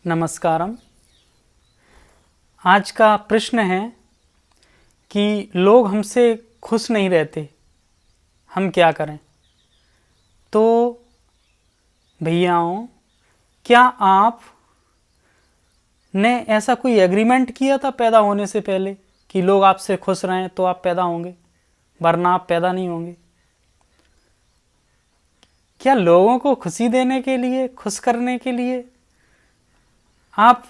नमस्कारम। आज का प्रश्न है कि लोग हमसे खुश नहीं रहते, हम क्या करें। तो भैयाओं, क्या आप ने ऐसा कोई एग्रीमेंट किया था पैदा होने से पहले कि लोग आपसे खुश रहें तो आप पैदा होंगे, वरना आप पैदा नहीं होंगे? क्या लोगों को खुशी देने के लिए, खुश करने के लिए आप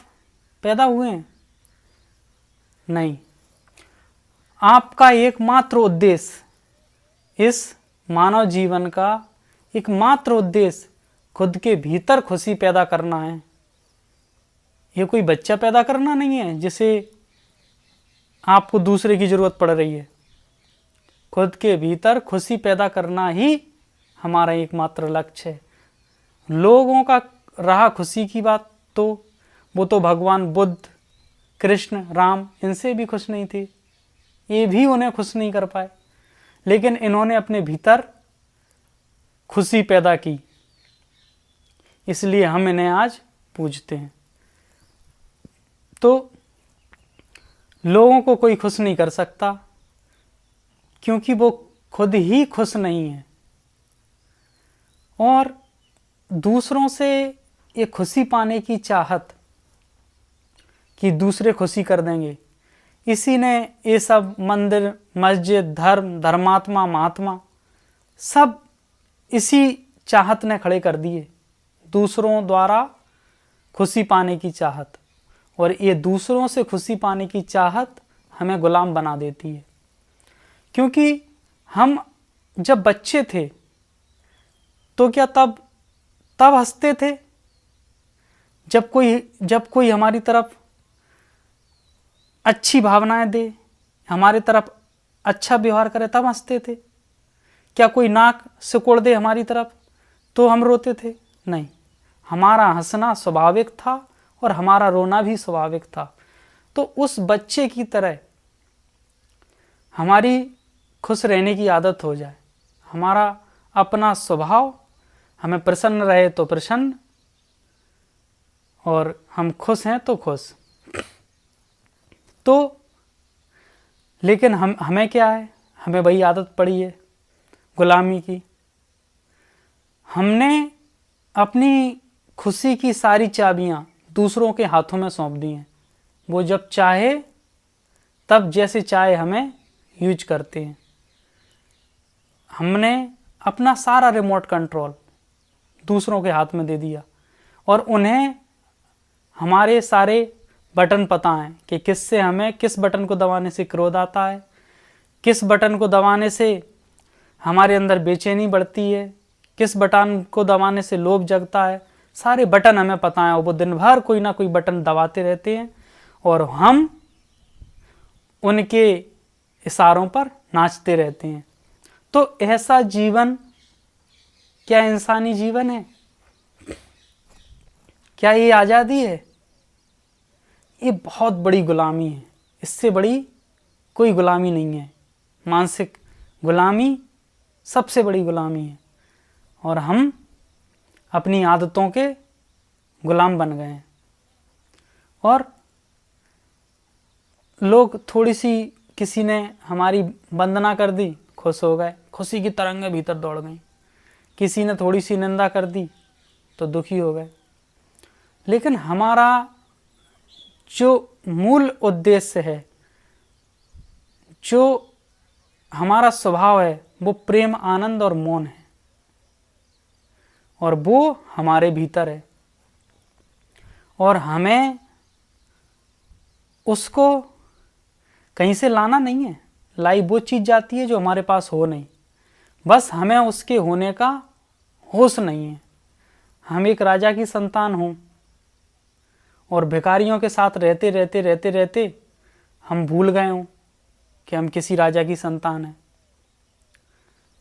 पैदा हुए हैं? नहीं। आपका एकमात्र उद्देश्य, इस मानव जीवन का एकमात्र उद्देश्य खुद के भीतर खुशी पैदा करना है। ये कोई बच्चा पैदा करना नहीं है जिसे आपको दूसरे की ज़रूरत पड़ रही है। खुद के भीतर खुशी पैदा करना ही हमारा एकमात्र लक्ष्य है। लोगों का रहा खुशी की बात, तो वो तो भगवान बुद्ध, कृष्ण, राम इनसे भी खुश नहीं थे, ये भी उन्हें खुश नहीं कर पाए, लेकिन इन्होंने अपने भीतर खुशी पैदा की, इसलिए हम इन्हें आज पूजते हैं। तो लोगों को कोई खुश नहीं कर सकता क्योंकि वो खुद ही खुश नहीं है, और दूसरों से ये खुशी पाने की चाहत कि दूसरे खुशी कर देंगे, इसी ने ये सब मंदिर, मस्जिद, धर्म, धर्मात्मा, महात्मा सब इसी चाहत ने खड़े कर दिए, दूसरों द्वारा खुशी पाने की चाहत। और ये दूसरों से खुशी पाने की चाहत हमें गुलाम बना देती है। क्योंकि हम जब बच्चे थे तो क्या तब हंसते थे? जब कोई हमारी तरफ अच्छी भावनाएं दे, हमारे तरफ अच्छा व्यवहार करे, तब हंसते थे। क्या कोई नाक सिकोड़ दे हमारी तरफ तो हम रोते थे? नहीं, हमारा हंसना स्वाभाविक था और हमारा रोना भी स्वाभाविक था। तो उस बच्चे की तरह हमारी खुश रहने की आदत हो जाए, हमारा अपना स्वभाव हमें प्रसन्न रहे तो प्रसन्न, और हम खुश हैं तो खुश। तो लेकिन हमें क्या है, हमें वही आदत पड़ी है गुलामी की। हमने अपनी खुशी की सारी चाबियां दूसरों के हाथों में सौंप दी हैं। वो जब चाहे तब जैसे चाहे हमें यूज करते हैं। हमने अपना सारा रिमोट कंट्रोल दूसरों के हाथ में दे दिया, और उन्हें हमारे सारे बटन पता हैं कि किससे हमें किस बटन को दबाने से क्रोध आता है, किस बटन को दबाने से हमारे अंदर बेचैनी बढ़ती है, किस बटन को दबाने से लोभ जगता है। सारे बटन हमें पता है, और वो दिन भर कोई ना कोई बटन दबाते रहते हैं और हम उनके इशारों पर नाचते रहते हैं। तो ऐसा जीवन क्या इंसानी जीवन है? क्या ये आज़ादी है? ये बहुत बड़ी गुलामी है, इससे बड़ी कोई गुलामी नहीं है। मानसिक गुलामी सबसे बड़ी गुलामी है, और हम अपनी आदतों के गुलाम बन गए हैं। और लोग थोड़ी सी, किसी ने हमारी वंदना कर दी, खुश हो गए, खुशी की तरंगें भीतर दौड़ गईं। किसी ने थोड़ी सी निंदा कर दी तो दुखी हो गए। लेकिन हमारा जो मूल उद्देश्य है, जो हमारा स्वभाव है, वो प्रेम, आनंद और मौन है, और वो हमारे भीतर है। और हमें उसको कहीं से लाना नहीं है। लाई वो चीज़ जाती है जो हमारे पास हो नहीं, बस हमें उसके होने का होश नहीं है। हम एक राजा की संतान हों और भिखारियों के साथ रहते हम भूल गए हों कि हम किसी राजा की संतान हैं,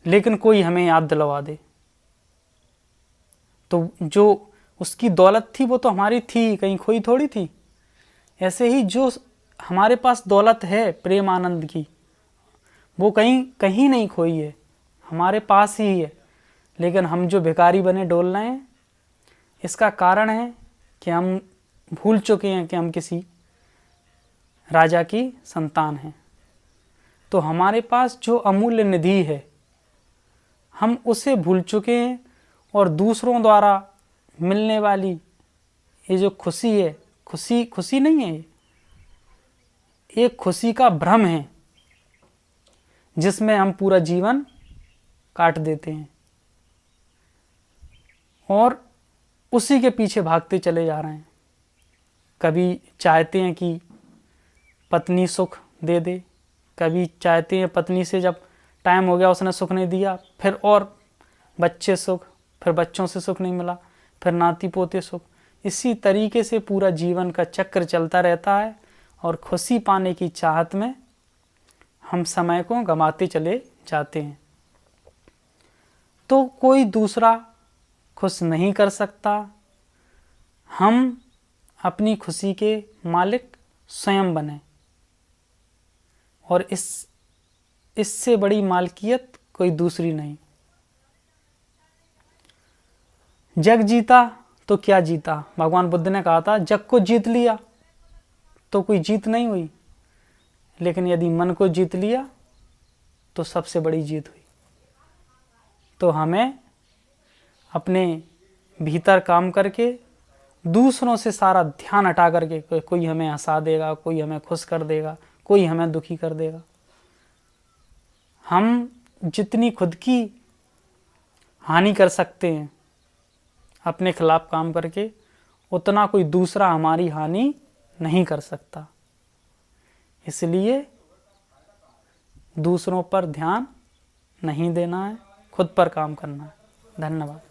लेकिन कोई हमें याद दिलवा दे, तो जो उसकी दौलत थी वो तो हमारी थी, कहीं खोई थोड़ी थी। ऐसे ही जो हमारे पास दौलत है प्रेम आनंद की, वो कहीं नहीं खोई है, हमारे पास ही है। लेकिन हम जो भिखारी बने डोल रहे हैं, इसका कारण है कि हम भूल चुके हैं कि हम किसी राजा की संतान हैं। तो हमारे पास जो अमूल्य निधि है हम उसे भूल चुके हैं, और दूसरों द्वारा मिलने वाली ये जो खुशी है, खुशी नहीं है, ये खुशी का भ्रम है जिसमें हम पूरा जीवन काट देते हैं और उसी के पीछे भागते चले जा रहे हैं। कभी चाहते हैं कि पत्नी सुख दे दे, कभी चाहते हैं पत्नी से जब टाइम हो गया उसने सुख नहीं दिया, फिर और बच्चे सुख, फिर बच्चों से सुख नहीं मिला, फिर नाती पोते सुख। इसी तरीके से पूरा जीवन का चक्र चलता रहता है और खुशी पाने की चाहत में हम समय को गंवाते चले जाते हैं। तो कोई दूसरा खुश नहीं कर सकता, हम अपनी खुशी के मालिक स्वयं बने, और इससे बड़ी मालकियत कोई दूसरी नहीं। जग जीता तो क्या जीता, भगवान बुद्ध ने कहा था जग को जीत लिया तो कोई जीत नहीं हुई, लेकिन यदि मन को जीत लिया तो सबसे बड़ी जीत हुई। तो हमें अपने भीतर काम करके दूसरों से सारा ध्यान हटा करके, कोई हमें हंसा देगा, कोई हमें खुश कर देगा, कोई हमें दुखी कर देगा, हम जितनी खुद की हानि कर सकते हैं अपने खिलाफ काम करके, उतना कोई दूसरा हमारी हानि नहीं कर सकता। इसलिए दूसरों पर ध्यान नहीं देना है, खुद पर काम करना है। धन्यवाद।